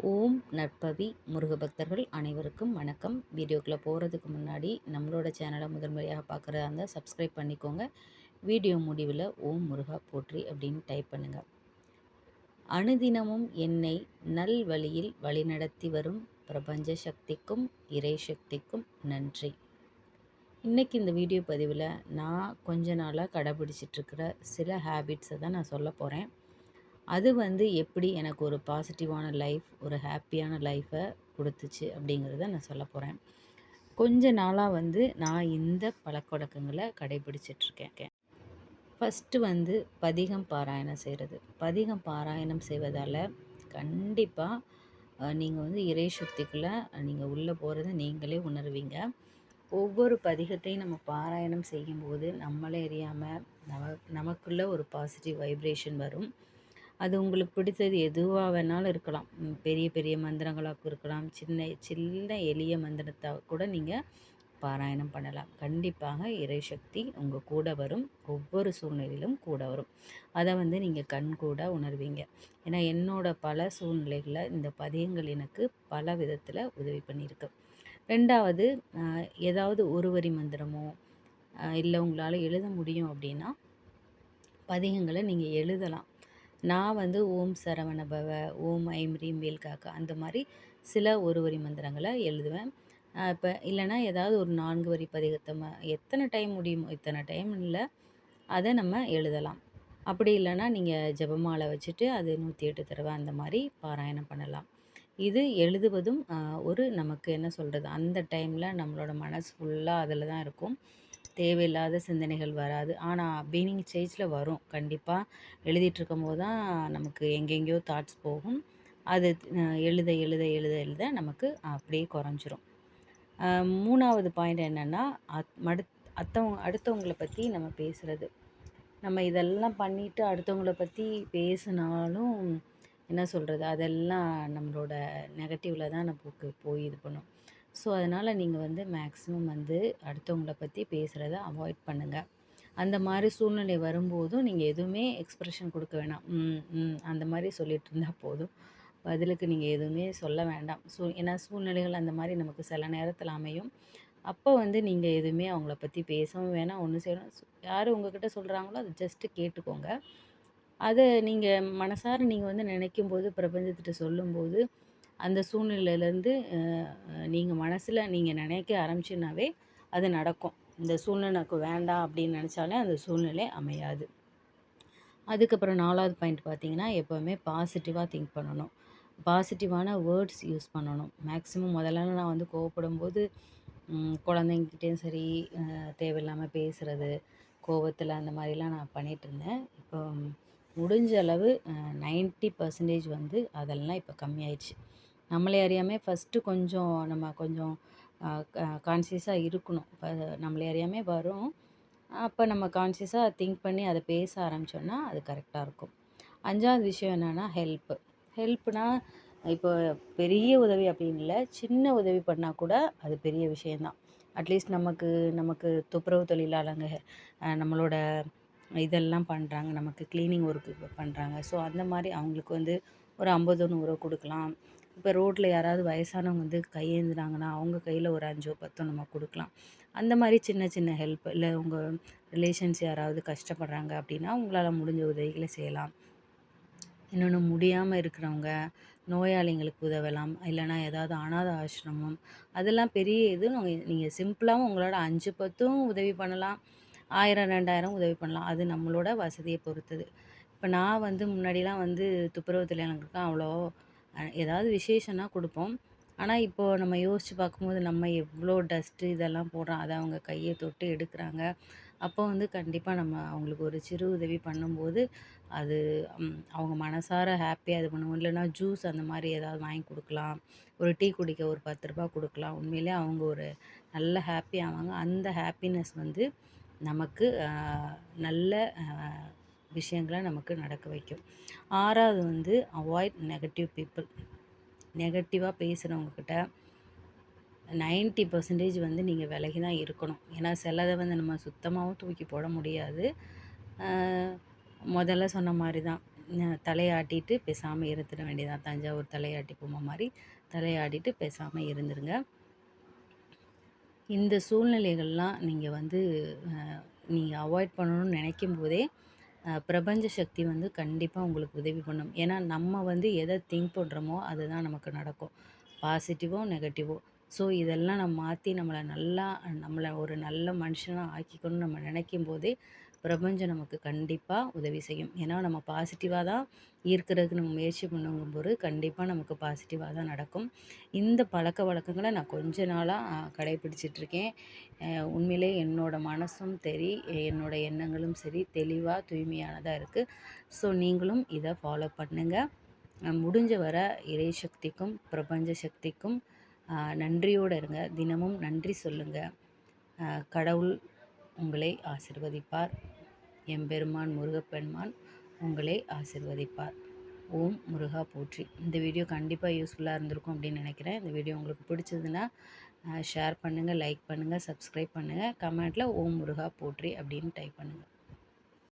ஓம் நற்பவி முருக பக்தர்கள் அனைவருக்கும் வணக்கம். வீடியோக்குள்ளே போகிறதுக்கு முன்னாடி நம்மளோட சேனலை முதன்முறையாக பார்க்குறதா இருந்தால் சப்ஸ்கிரைப் பண்ணிக்கோங்க. வீடியோ முடிவில் ஓம் முருகா போற்றி அப்படின்னு டைப் பண்ணுங்கள். அனுதினமும் என்னை நல் வழியில் வழிநடத்தி வரும் பிரபஞ்ச சக்திக்கும் இறை சக்திக்கும் நன்றி. இன்றைக்கி இந்த வீடியோ பதிவில் நான் கொஞ்ச நாளாக கடைபிடிச்சிட்ருக்கிற சில ஹேபிட்ஸை தான் நான் சொல்ல போகிறேன். அது எப்படி எனக்கு ஒரு பாசிட்டிவான லைஃப், ஒரு ஹாப்பியான லைஃப்பை கொடுத்துச்சு அப்படிங்கிறத நான் சொல்ல போகிறேன். கொஞ்ச நாளாக நான் இந்த பழக்கவழக்கங்களை கடைபிடிச்சிட்ருக்கேன். ஃபஸ்ட்டு பதிகம் பாராயணம் செய்கிறது. பதிகம் பாராயணம் செய்வதால் கண்டிப்பாக நீங்கள் இறை சக்திக்குள்ளே நீங்கள் உள்ளே போகிறத நீங்களே உணர்வீங்க. ஒவ்வொரு பதிகத்தையும் நம்ம பாராயணம் செய்யும்போது நம்மளே அறியாமல் நமக்குள்ளே ஒரு பாசிட்டிவ் வைப்ரேஷன் வரும். அது உங்களுக்கு பிடித்தது எதுவாக வேணாலும் இருக்கலாம். பெரிய பெரிய மந்திரங்களாக இருக்கலாம், சின்ன எளிய மந்திரத்தை கூட நீங்கள் பாராயணம் பண்ணலாம். கண்டிப்பாக இறைசக்தி உங்கள் கூட வரும், ஒவ்வொரு சூழ்நிலையிலும் கூட வரும். அதை நீங்கள் கண் கூட உணர்வீங்க. ஏன்னா என்னோடய பல சூழ்நிலைகளில் இந்த பதியங்கள் எனக்கு பல விதத்தில் உதவி பண்ணியிருக்கு. ரெண்டாவது, ஏதாவது ஒரு வரி மந்திரமோ இல்லை உங்களால் எழுத முடியும் அப்படின்னா பதிகங்களை நீங்கள் எழுதலாம். நான் ஓம் சரவண பவ, ஓம் ஐம் ரீம் வேல் காக்கா அந்த மாதிரி சில ஒரு வரி மந்திரங்களை எழுதுவேன். இப்போ இல்லைனா ஏதாவது ஒரு 4 வரி பதிகத்தை எத்தனை டைம் முடியுமோ இத்தனை டைம் இல்லை அதை நம்ம எழுதலாம். அப்படி இல்லைனா நீங்கள் ஜெபமாலை வச்சுட்டு அது 108 தடவை அந்த மாதிரி பாராயணம் பண்ணலாம். இது எழுதுவதும் ஒரு நமக்கு என்ன சொல்கிறது, அந்த டைமில் நம்மளோட மனசு ஃபுல்லாக அதில் தான் இருக்கும். தேவையில்லாத சிந்தனைகள் வராது. ஆனால் பிகினிங் ஸ்டேஜில் வரும். கண்டிப்பாக எழுதிட்டுருக்கும்போது தான் நமக்கு எங்கெங்கேயோ தாட்ஸ் போகும். அது எழுத எழுத எழுத எழுத நமக்கு அப்படியே குறைஞ்சிரும். 3வது பாயிண்ட் என்னென்னா, அடுத்தவங்கள பற்றி நம்ம பேசுகிறது. நம்ம இதெல்லாம் பண்ணிவிட்டு அடுத்தவங்கள பற்றி பேசினாலும் என்ன சொல்கிறது, அதெல்லாம் நம்மளோட நெகட்டிவில் தான் நமக்கு போய் இது பண்ணும். ஸோ அதனால் நீங்கள் மேக்ஸிமம் அடுத்தவங்கள பற்றி பேசுகிறத அவாய்ட் பண்ணுங்கள். அந்த மாதிரி சூழ்நிலை வரும்போதும் நீங்கள் எதுவுமே எக்ஸ்ப்ரெஷன் கொடுக்க வேணாம். அந்த மாதிரி சொல்லிகிட்டு இருந்தால் போதும். பதிலுக்கு நீங்கள் எதுவுமே சொல்ல வேண்டாம். ஏன்னா சூழ்நிலைகள் அந்த மாதிரி நமக்கு சில நேரத்தில் அமையும். அப்போ நீங்கள் எதுவுமே அவங்கள பற்றி பேசவும் வேணாம், ஒன்றும் செய்யணும். யார் உங்ககிட்ட சொல்கிறாங்களோ அதை ஜஸ்ட்டு கேட்டுக்கோங்க. அதை நீங்கள் மனசார நீங்கள் நினைக்கும்போது, பிரபஞ்சத்திட்ட சொல்லும்போது, அந்த சூழ்நிலையிலேருந்து நீங்கள் மனசில் நீங்கள் நினைக்க ஆரம்பிச்சின்னாவே அது நடக்கும். இந்த சூழ்நிலை எனக்கு வேண்டாம் அப்படின்னு நினச்சாலே அந்த சூழ்நிலை அமையாது. அதுக்கப்புறம் 4வது பாயிண்ட் பார்த்தீங்கன்னா, எப்போவுமே பாசிட்டிவாக திங்க் பண்ணணும். பாசிட்டிவான வேர்ட்ஸ் யூஸ் பண்ணணும். மேக்ஸிமம் முதல்லலாம் நான் கோவப்படும்போது குழந்தைங்கக்கிட்டேயும் சரி தேவையில்லாமல் பேசுகிறது, கோவத்தில் அந்த மாதிரிலாம் நான் பண்ணிகிட்ருந்தேன். இப்போ முடிஞ்ச அளவு 90% அதெல்லாம் இப்போ கம்மியாயிடுச்சு. நம்மளை அறியாமல் ஃபஸ்ட்டு நம்ம கொஞ்சம் கான்ஷியஸாக இருக்கணும். நம்மளை அறியாமல் வரும். அப்போ நம்ம கான்ஷியஸாக திங்க் பண்ணி அதை பேச ஆரம்பித்தோன்னா அது கரெக்டாக இருக்கும். 5வது விஷயம் என்னென்னா ஹெல்ப்னா இப்போ பெரிய உதவி அப்படின்னு இல்லை, சின்ன உதவி பண்ணால் கூட அது பெரிய விஷயந்தான். அட்லீஸ்ட் நமக்கு துப்புரவு தொழிலாளங்க நம்மளோட இதெல்லாம் பண்ணுறாங்க, நமக்கு க்ளீனிங் ஒர்க்கு பண்ணுறாங்க. ஸோ அந்த மாதிரி அவங்களுக்கு ஒரு 50 100 கொடுக்கலாம். இப்போ ரோட்டில் யாராவது வயசானவங்க கையேந்துனாங்கன்னா அவங்க கையில் ஒரு 5 10 நம்ம கொடுக்கலாம். அந்த மாதிரி சின்ன சின்ன ஹெல்ப், இல்லை உங்கள் ரிலேஷன்ஸ் யாராவது கஷ்டப்படுறாங்க அப்படின்னா உங்களால் முடிஞ்ச உதவிகளை செய்யலாம். இன்னொன்று, முடியாமல் இருக்கிறவங்க, நோயாளிங்களுக்கு உதவலாம். இல்லைனா ஏதாவது அனாத ஆசிரமம், அதெல்லாம் பெரிய இது. நீங்கள் சிம்பிளாகவும் உங்களோட 5 10 உதவி பண்ணலாம், 1000 2000 உதவி பண்ணலாம். அது நம்மளோட வசதியை பொறுத்தது. இப்போ நான் முன்னாடிலாம் துப்புரவு தொழிலாளர்களுக்கு அவ்வளோ ஏதாவது விசேஷம்னா கொடுப்போம். ஆனால் இப்போது நம்ம யோசித்து பார்க்கும்போது நம்ம எவ்வளோ டஸ்ட்டு இதெல்லாம் போடுறோம், அதை அவங்க கையை தொட்டு எடுக்கிறாங்க. அப்போ கண்டிப்பாக நம்ம அவங்களுக்கு ஒரு சிறு உதவி பண்ணும்போது அது அவங்க மனசார ஹாப்பியாக இது பண்ணுவோம். இல்லைனா ஜூஸ் அந்த மாதிரி ஏதாவது வாங்கி கொடுக்கலாம், ஒரு டீ குடிக்க ஒரு 10 ரூபா கொடுக்கலாம். உண்மையிலே அவங்க ஒரு நல்ல ஹாப்பி ஆவாங்க. அந்த ஹாப்பினஸ் நமக்கு நல்ல விஷயங்களை நமக்கு நடக்க வைக்கும். 6வது அவாய்ட் நெகட்டிவ் பீப்புள். நெகட்டிவாக பேசுகிறவங்கக்கிட்ட 90% நீங்கள் விலகி தான் இருக்கணும். ஏன்னா சிலதை நம்ம சுத்தமாகவும் தூக்கி போட முடியாது. முதல்ல சொன்ன மாதிரி தான், தலையாட்டிட்டு பேசாமல் இருந்துட வேண்டியதான். தஞ்சாவூர் தலையாட்டி பொம்மை மாதிரி தலையாடிட்டு பேசாமல் இருந்துருங்க. இந்த சூழ்நிலைகள்லாம் நீங்கள் வந்து நீங்கள் அவாய்ட் பண்ணணும்னு நினைக்கும் போதே பிரபஞ்ச சக்தி வந்து கண்டிப்பாக உங்களுக்கு உதவி பண்ணும். ஏன்னா நம்ம வந்து எதை திங்க் பண்ணுறோமோ அதுதான் நமக்கு நடக்கும். பாசிட்டிவோ நெகட்டிவோ. ஸோ இதெல்லாம் நம்ம மாற்றி நம்மளை ஒரு நல்ல மனுஷனாக ஆக்கிக்கணும்னு நம்ம நினைக்கும் போதே பிரபஞ்சம் நமக்கு கண்டிப்பாக உதவி செய்யும். ஏன்னா நம்ம பாசிட்டிவாக தான் ஈர்க்கிறதுக்கு நம்ம முயற்சி பண்ணுங்கும்போது கண்டிப்பாக நமக்கு பாசிட்டிவாக தான் நடக்கும். இந்த பழக்க வழக்கங்களை நான் கொஞ்ச நாளாக கடைப்பிடிச்சிட்ருக்கேன். உண்மையிலே என்னோடய மனசும் சரி, என்னோடய எண்ணங்களும் சரி தெளிவாக தூய்மையானதாக இருக்குது. ஸோ நீங்களும் இதை ஃபாலோ பண்ணுங்கள். முடிஞ்ச வர இறை சக்திக்கும் பிரபஞ்ச சக்திக்கும் நன்றியோடு இருங்க. தினமும் நன்றி சொல்லுங்கள். கடவுள் உங்களை ஆசிர்வதிப்பார். எம்பெருமான் முருகப்பெருமான் உங்களை ஆசிர்வதிப்பார். ஓம் முருகா போற்றி. இந்த வீடியோ கண்டிப்பாக யூஸ்ஃபுல்லாக இருந்திருக்கும் அப்படின்னு நினைக்கிறேன். இந்த வீடியோ உங்களுக்கு பிடிச்சதுன்னா ஷேர் பண்ணுங்கள், லைக் பண்ணுங்கள், சப்ஸ்கிரைப் பண்ணுங்கள். கமெண்ட்டில் ஓம் முருகா போற்றி அப்படின்னு டைப் பண்ணுங்கள்.